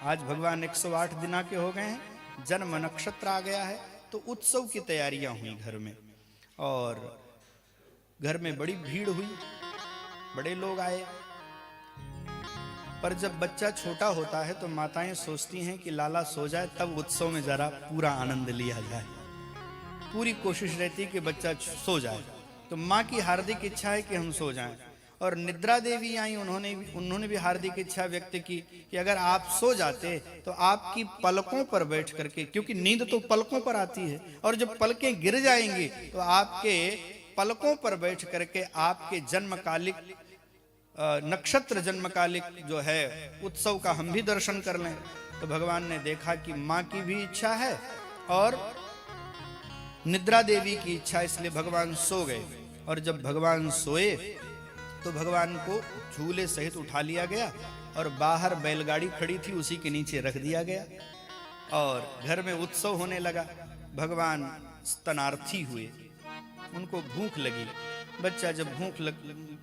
आज भगवान 108 दिना के हो गए हैं, जन्म नक्षत्र आ गया है, तो उत्सव की तैयारियां हुई घर में। और घर में बड़ी भीड़ हुई, बड़े लोग आए। पर जब बच्चा छोटा होता है तो माताएं सोचती हैं कि लाला सो जाए, तब उत्सव में जरा पूरा आनंद लिया जाए। पूरी कोशिश रहती है कि बच्चा सो जाए। तो माँ की हार्दिक इच्छा है कि हम सो जाएं। और निद्रा देवी आई, उन्होंने भी हार्दिक इच्छा व्यक्त की कि अगर आप सो जाते तो आपकी पलकों पर बैठ करके, क्योंकि नींद तो पलकों पर आती है, और जब पलकें गिर जाएंगी तो आपके पलकों पर बैठ करके आपके जन्मकालिक नक्षत्र जन्मकालिक जो है उत्सव का हम भी दर्शन कर लें। तो भगवान ने देखा कि माँ की भी इच्छा है और निद्रा देवी की इच्छा, इसलिए भगवान सो गए। और जब भगवान सोए तो भगवान को झूले सहित उठा लिया गया और बाहर बैलगाड़ी खड़ी थी उसी के नीचे रख दिया गया और घर में उत्सव होने लगा। भगवान स्तनार्थी हुए, उनको भूख लगी। बच्चा जब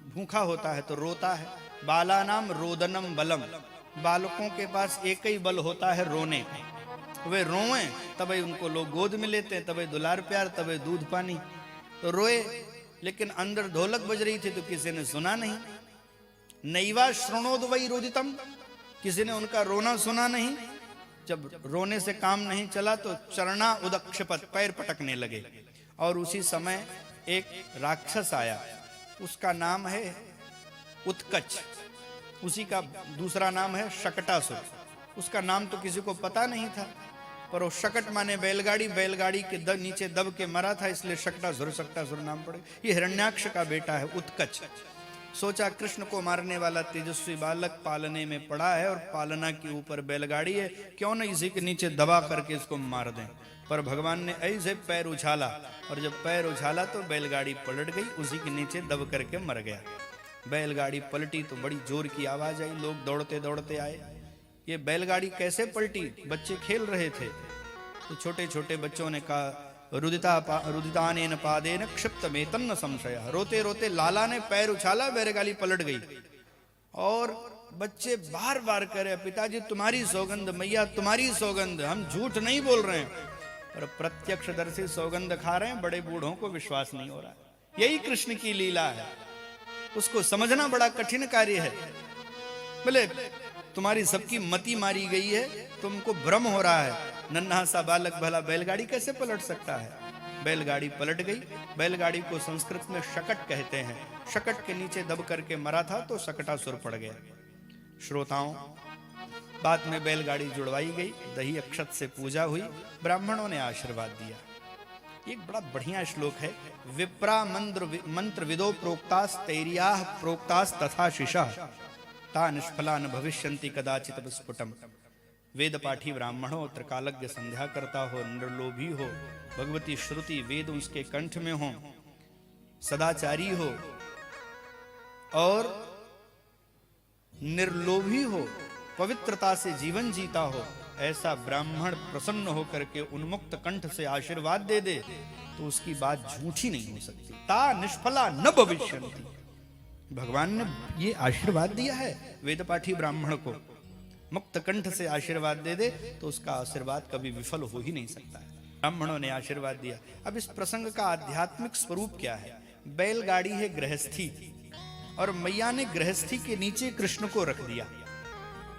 भूखा होता है तो रोता है। बालानाम रोदनम बलम, बालकों के पास एक ही बल होता है, रोने। वे रोएं तभी उनको लोग गोद में लेते हैं, तभी दुलार प्यार, तभी दूध पानी। तो रोए, लेकिन अंदर ढोलक बज रही थी तो किसी ने सुना नहीं। नैवा श्रृणोद वै रोदितम, किसी ने उनका रोना सुना नहीं। जब रोने से काम नहीं चला तो चरणा उदक्षपत, पैर पटकने लगे। और उसी समय एक राक्षस आया, उसका नाम है उत्कच, उसी का दूसरा नाम है शकटासुर। उसका नाम तो किसी को पता नहीं था, पर वो शकट माने बैलगाड़ी, बैलगाड़ी के नीचे दब के मरा था, इसलिए शकटासुर नाम पड़े। ये हिरण्याक्ष का बेटा है उत्कच। सोचा कृष्ण को मारने वाला तेजस्वी बालक पालने में पड़ा है और पालना के ऊपर बैलगाड़ी है, क्यों न इसी के नीचे दबा करके इसको मार दें। पर भगवान ने ऐसे पैर उछाला और जब पैर उछाला तो बैलगाड़ी पलट गई, उसी के नीचे दब करके मर गया। बैलगाड़ी पलटी तो बड़ी जोर की आवाज आई, लोग दौड़ते दौड़ते आए। ये बैलगाड़ी कैसे पलटी? बच्चे खेल रहे थे तो छोटे छोटे बच्चों ने कहा रुदितानेन पादेन क्षिप्तमेतन्न संशय। रोते रोते लाला ने पैर उछाला, बैलगाड़ी पलट गई। और बच्चे बार बार कह रहे, पिताजी तुम्हारी सौगंध, मैया तुम्हारी सौगंध, हम झूठ नहीं बोल रहे हैं। पर प्रत्यक्षदर्शी सौगंध खा रहे हैं, बड़े बूढ़ों को विश्वास नहीं हो रहा। यही कृष्ण की लीला है, उसको समझना बड़ा कठिन कार्य है। बोले तुम्हारी सबकी मति मारी गई है, तुमको भ्रम हो रहा है। नन्हा सा बालक भला बैलगाड़ी कैसे पलट सकता है? बैलगाड़ी पलट गई। बैलगाड़ी को संस्कृत में शकट कहते हैं। शकट के नीचे दब करके मरा था तो शकटासुर पड़ गया। श्रोताओं, बाद में बैलगाड़ी जुड़वाई गई, दही अक्षत से पूजा हुई, ब्राह्मणों ने आशीर्वाद दिया। एक बड़ा बढ़िया श्लोक है, विप्रा मंत्र विदो प्रोक्तास तैर्याः प्रोक्तास तथा शिशः ता निष्फला न भविष्यन्ति कदाचित विस्फुटम। वेद पाठी ब्राह्मण हो, त्रिकालज्ञ संध्या करता हो, निर्लोभी हो, भगवती श्रुति वेद उसके कंठ में हो, सदाचारी हो और निर्लोभी हो, पवित्रता से जीवन जीता हो, ऐसा ब्राह्मण प्रसन्न होकर के उन्मुक्त कंठ से आशीर्वाद दे दे तो उसकी बात झूठी नहीं हो सकती। ता निष्फला न भविष्यन्ति, भगवान ने ये आशीर्वाद दिया है वेदपाठी ब्राह्मण को। मुक्त कंठ से आशीर्वाद दे दे तो उसका आशीर्वाद कभी विफल हो ही नहीं सकता है। ब्राह्मणों ने आशीर्वाद दिया। अब इस प्रसंग का आध्यात्मिक स्वरूप क्या है? बैलगाड़ी है गृहस्थी और मैया ने गृहस्थी के नीचे कृष्ण को रख दिया।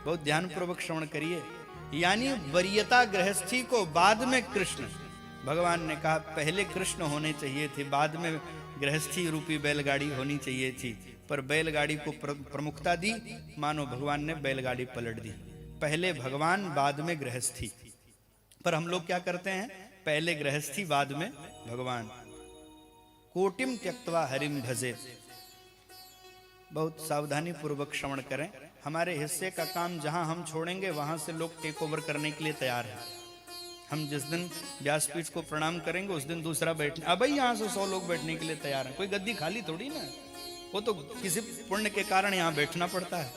बहुत ध्यानपूर्वक श्रवण करिए। यानी वरीयता गृहस्थी को, बाद में कृष्ण। भगवान ने कहा पहले कृष्ण होने चाहिए थे, बाद में गृहस्थी रूपी बैलगाड़ी होनी चाहिए थी, पर बैलगाड़ी को प्रमुखता दी, मानो भगवान ने बैलगाड़ी पलट दी। पहले भगवान, बाद में गृहस्थी। पर हम लोग क्या करते हैं? पहले गृहस्थी, बाद में भगवान। कोटिम त्यक्त्वा हरिम भजे। बहुत सावधानी पूर्वक श्रवण करें। हमारे हिस्से का काम जहां हम छोड़ेंगे वहां से लोग टेक ओवर करने के लिए तैयार हैं। हम जिस दिन व्यासपीठ को प्रणाम करेंगे उस दिन दूसरा बैठने, अब यहाँ से 100 लोग बैठने के लिए तैयार हैं। कोई गद्दी खाली थोड़ी ना, वो तो किसी पुण्य के कारण यहाँ बैठना पड़ता है।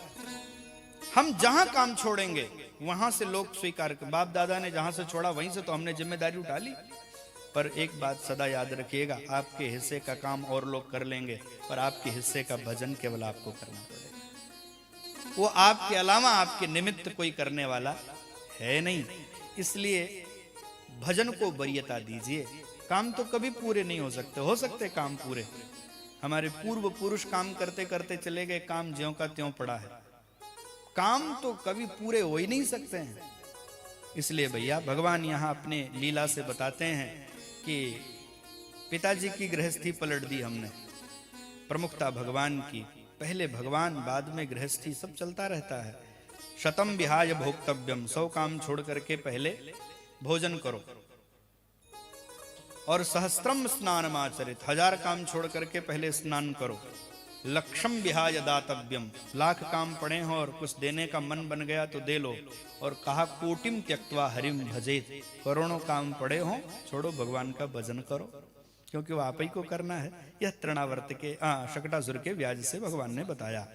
हम जहां काम छोड़ेंगे वहां से लोग स्वीकार कर। बाप दादा ने जहां से छोड़ा वहीं से तो हमने जिम्मेदारी उठा ली। पर एक बात सदा याद रखिएगा, आपके हिस्से का काम और लोग कर लेंगे, पर आपके हिस्से का भजन केवल आपको करना पड़ेगा। वो आपके अलावा आपके निमित्त कोई करने वाला है नहीं। इसलिए भजन को वरीयता दीजिए। काम तो कभी पूरे नहीं हो सकते काम पूरे। हमारे पूर्व पुरुष काम करते करते चले गए, काम ज्यों का त्यों पड़ा है। काम तो कभी पूरे हो ही नहीं सकते हैं। इसलिए भैया भगवान यहां अपने लीला से बताते हैं कि पिताजी की गृहस्थी पलट दी हमने, प्रमुखता भगवान की। पहले भगवान, बाद में गृहस्थी, सब चलता रहता है। शतम विहाय भोक्तव्यम, 100 काम छोड़ करके पहले भोजन करो। और सहस्त्रम स्नानमाचरित, 1000 काम छोड़ करके पहले स्नान करो। लक्षम विहाय दातव्यम, 1,00,000 काम पड़े हो और कुछ देने का मन बन गया तो दे लो। और कहा कोटिम त्यक्त्वा हरिम भजेत, करोड़ों काम पड़े हो छोड़ो, भगवान का भजन करो, क्योंकि वो आप ही को करना है। यह तृणावर्त के शकटासुर के व्याज से भगवान ने बताया।